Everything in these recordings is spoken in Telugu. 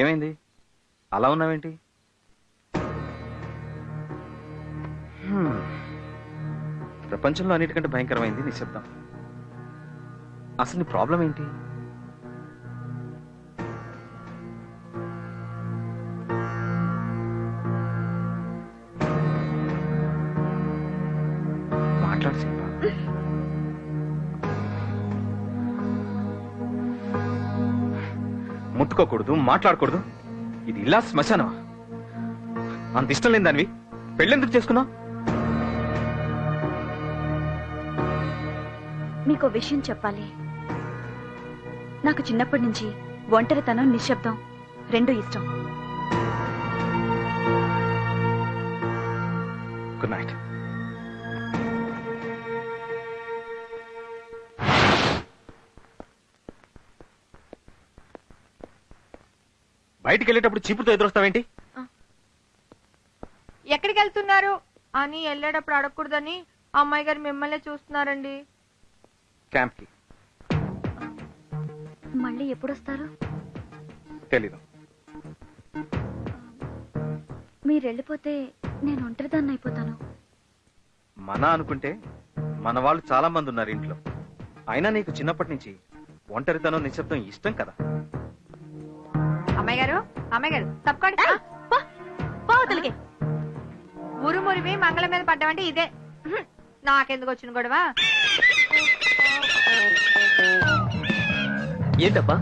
ఏమైంది? అలా ఉన్నావేంటి? ప్రపంచంలో అన్నిటికంటే భయంకరమైంది నిశ్శబ్దం. అసలు నీ ప్రాబ్లం ఏంటి? మాట్లాడు శిల్ప. ముట్టుకోకూడదు, మాట్లాడకూడదు. ఇది ఇలా శ్మశానమా? అంత ఇష్టం లేని దానివి పెళ్ళెందుకు చేసుకున్నావు? మీకు విషయం చెప్పాలి. నాకు చిన్నప్పటి నుంచి ఒంటరితనం, నిశ్శబ్దం రెండూ ఇష్టం. Good night. బయటికి వెళ్ళేటప్పుడు చీపుతో ఎదురొస్తావేంటి? ఎక్కడికి వెళ్తున్నారు అని వెళ్ళేటప్పుడు అడగకూడదని అమ్మాయి గారు మిమ్మల్ని చూస్తున్నారండి. క్యాంప్ కి. మళ్ళీ ఎప్పుడొస్తారు? తెలీదు. మీరు వెళ్ళిపోతే నేను ఒంటరిదాన్ని అయిపోతాను. మన అనుకుంటే మన వాళ్ళు చాలా మంది ఉన్నారు ఇంట్లో. అయినా నీకు చిన్నప్పటి నుంచి ఒంటరితనం, నిశ్శబ్దం ఇష్టం కదా. అమ్మాయి గారు తప్పకండి. ఊరు మురివి మంగళం మీద పడ్డామంటే ఇదే. నాకెందుకు వచ్చిన గొడవ? ఏంటబ్బా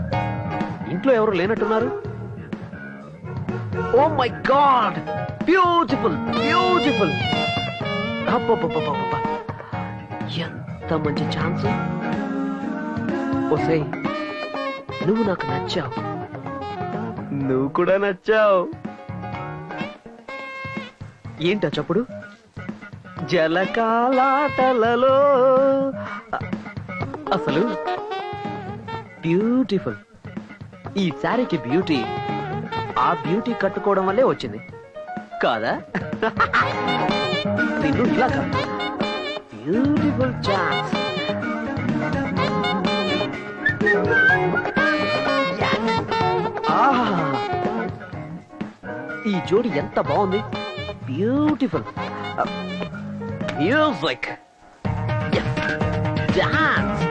ఇంట్లో ఎవరు లేనట్టున్నారు? Oh my god, beautiful beautiful. ఎంత మంచి ఛాన్స్. ఓసే, నువ్వు నాకు నచ్చావు, నువ్వు కూడా నచ్చావు. ఏంటా చప్పుడు? జలకాలాటలలో. అసలు బ్యూటిఫుల్. ఈ శారీకి బ్యూటీ ఆ బ్యూటీ కట్టుకోవడం వల్లే వచ్చింది కాదా? నిన్ను ఇలా కాదు, బ్యూటిఫుల్ ఛాన్స్. ఈ జోడి ఎంత బాగుంది, బ్యూటిఫుల్. Music, dance.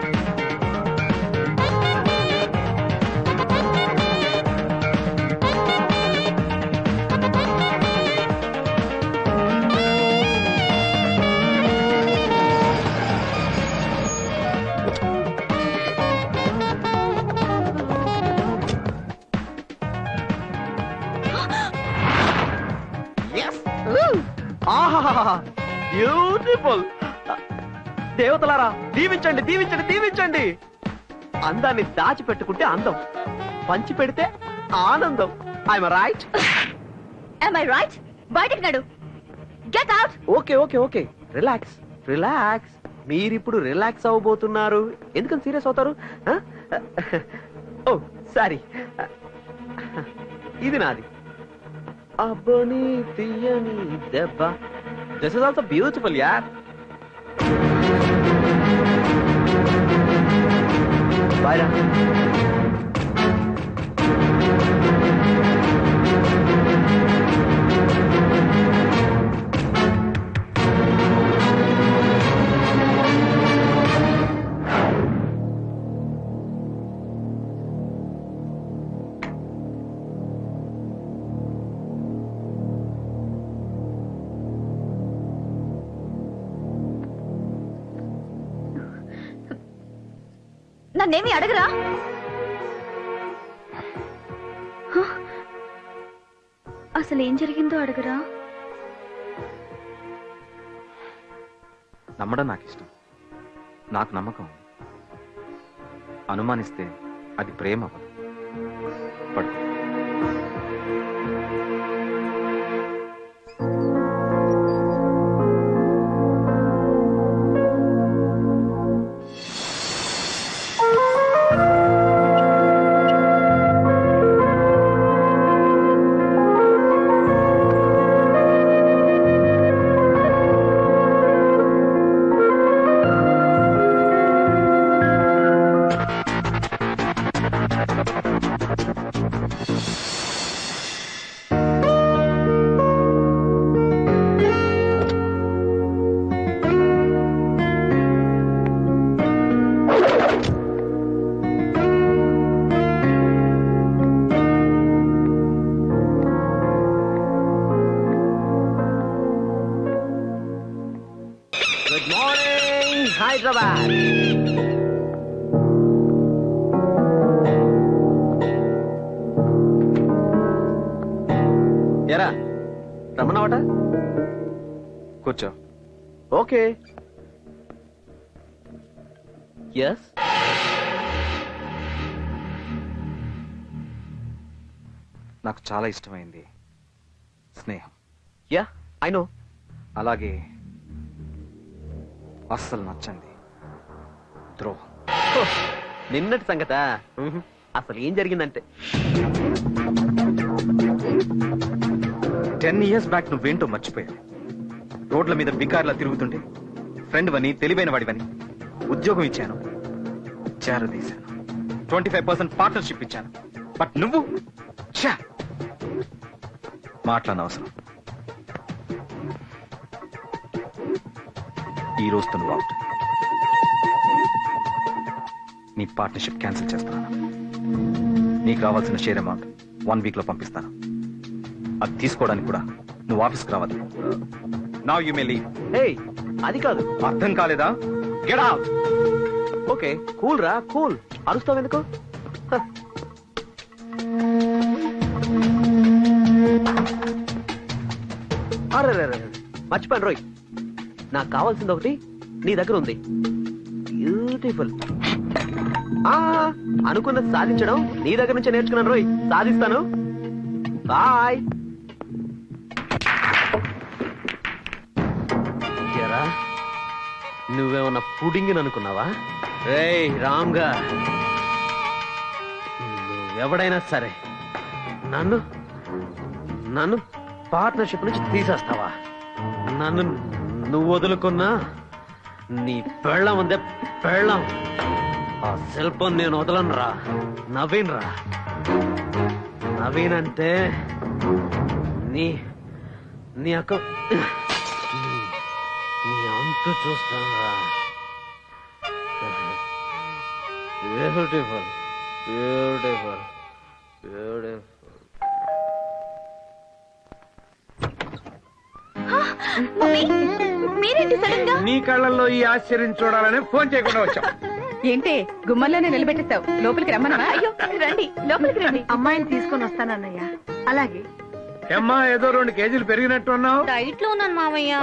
బ్యూటిఫుల్. దేవతలారా దీవించండి, దీవించండి, దీవించండి. అందాన్ని దాచిపెట్టుకుంటే అందం, పంచి పెడితే ఆనందం. I'm right? Am I right? బయటికి నడు. Get out. Okay okay okay, relax relax. మీరిప్పుడు రిలాక్స్ అవ్వబోతున్నారు. ఎందుకని సీరియస్ అవుతారు? ఓ సారీ, ఇది నాది. అబ్బని తీయని దెబ్బ. దిస్ ఇస్ ఆల్సో బ్యూటిఫుల్ యార్. బాయ్ రా. నన్నేమి అడగరా? అసలు ఏం జరిగిందో అడగరా? నమ్మడం నాకు ఇష్టం, నాకు నమ్మకం. అనుమానిస్తే అది ప్రేమ అవ్వదు. పడు. హైదరాబాద్. ఎరా రమ్మన్నావట? కూర్చో. ఓకే. ఎస్. నాకు చాలా ఇష్టమైంది స్నేహం. Yeah I know. అలాగే అస్సలు నచ్చండి ద్రోహం. నిన్నటి సంగత. అసలు ఏం జరిగిందంటే 10 years బ్యాక్ నువ్వేంటో మర్చిపోయావు. రోడ్ల మీద బికార్లా తిరుగుతుంటే ఫ్రెండ్ వని, తెలివైన వాడివని ఉద్యోగం ఇచ్చాను, చేరదీశాను, 25% పార్ట్నర్షిప్ ఇచ్చాను. బట్ నువ్వు మాట్లాడనవసరం. ఈ రోజుతో నువ్వు అవుట్. నీ పార్ట్నర్షిప్ క్యాన్సిల్ చేస్తున్నాను. నీకు రావాల్సిన షేర్ అమౌంట్ 1 week లో పంపిస్తాను. అది తీసుకోవడానికి కూడా నువ్వు ఆఫీస్కి రావాలి. Now you may leave. ఏయ్ అది కాదు. అర్థం కాలేదా? Get out. ఓకే కూల్ రా కూల్. అరుస్తావు ఎందుకు? అరే మర్చిపోయాను రోయ్. నాకు కావాల్సింది ఒకటి నీ దగ్గర ఉంది. బ్యూటిఫుల్. అనుకున్నది సాధించడం నీ దగ్గర నుంచే నేర్చుకున్నాను రోయ్. సాధిస్తాను. బాయ్. ఎరా నువ్వేమన్నా పుడింగ్ అనుకున్నావా? రేయ్ రామ్గా, నువ్వెవడైనా సరే నన్ను నన్ను పార్ట్నర్షిప్ నుంచి తీసేస్తావా? నన్ను నువ్వు వదులుకున్నా నీ పెళ్ళం ఉందే పెళ్ళం, ఆ శిల్పం నేను వదలను రా. నవీన్ రా. నవీన్ అంటే నీ నీ అక్క నీ అంతు చూస్తాను రా. Beautiful beautiful beautiful. మీరేంటి సడన్ గా? నీ కళ్ళల్లో ఈ ఆశ్చర్యం చూడాలని ఫోన్ చేయకుండా వచ్చాం. ఏంటి గుమ్మల్లోనే నిలబెట్టేస్తావు? లోపలికి రమ్మన్నా? అయ్యో రండి, లోపలికి రండి. అమ్మాయిని తీసుకొని వస్తానన్నయ్య. అలాగే. ఏమ్మా ఏదో 2 kgs పెరిగినట్టు ఉన్నావు. డైట్ లో ఉన్నాను మామయ్య.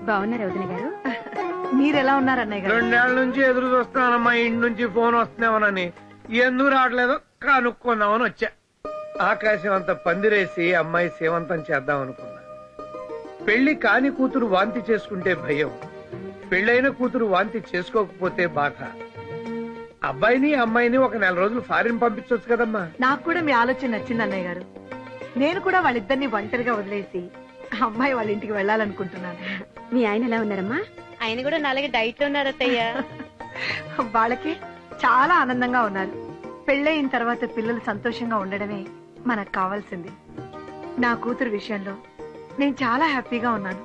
బాగున్నారు వదిన గారు? మీరెలా ఉన్నారు అన్నయ్య గారు? 2 ఏళ్ల నుంచి ఎదురు చూస్తున్నానమ్మా ఇంటి నుంచి ఫోన్ వస్తున్నామనని. ఎందుకు రావట్లేదో కనుక్కుందామని వచ్చా. ఆకాశం అంత పందిరేసి అమ్మాయి సేవంతం చేద్దాం అనుకున్నా. పెళ్లి కాని కూతురు వాంతి చేసుకుంటే భయం, పెళ్ళైన కూతురు వాంతి చేసుకోకపోతే బాధ. అబ్బాయిని అమ్మాయిని ఒక 4 రోజులు ఫారిన్ పంపించవచ్చు కదమ్మా. నాకు కూడా మీ ఆలోచన నచ్చింది అన్నయ్య గారు. నేను కూడా వాళ్ళిద్దరిని ఒంటరిగా వదిలేసి అమ్మాయి వాళ్ళ ఇంటికి వెళ్ళాలనుకుంటున్నాను. మీ ఆయన ఎలా ఉన్నారమ్మా? ఆయన కూడా నాలుగు డైట్ లో ఉన్నారు అత్తయ్య. వాళ్ళకి చాలా ఆనందంగా ఉన్నారు. పెళ్ళయిన తర్వాత పిల్లలు సంతోషంగా ఉండడమే మనకు కావాల్సింది. నా కూతురు విషయంలో నేను చాలా హ్యాపీగా ఉన్నాను.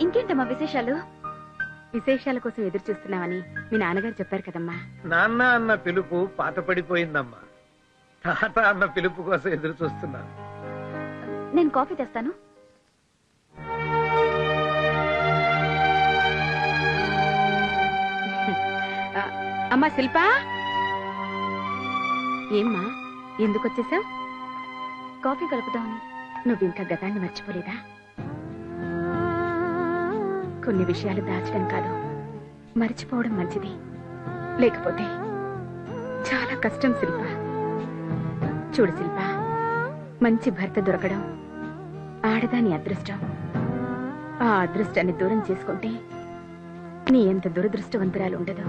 ఇంకేంటమ్మా విశేషాలు? విశేషాల కోసం ఎదురు చూస్తున్నామని మీ నాన్నగారు చెప్పారు కదమ్మా. నాన్న అన్న పిలుపు పాత పడిపోయిందమ్మా. తాత అన్న పిలుపు కోసం ఎదురు చూస్తున్నాను. నేను కాఫీ తెస్తాను. అమ్మా శిల్పా, ఏమ్మా ఎందుకు వచ్చేసావు? కాఫీ కలుపుదామని. నువ్వు ఇంకా గతాన్ని మర్చిపోలేదా? కొన్ని విషయాలు దాచడం కాదు, మర్చిపోవడం మంచిది. లేకపోతే చాలా కష్టం శిల్ప. చూడు శిల్ప, మంచి భర్త దొరకడం ఆడదాని అదృష్టం. ఆ అదృష్టాన్ని దూరం చేసుకుంటే నీ ఎంత దురదృష్టవంతురాలు ఉండదు.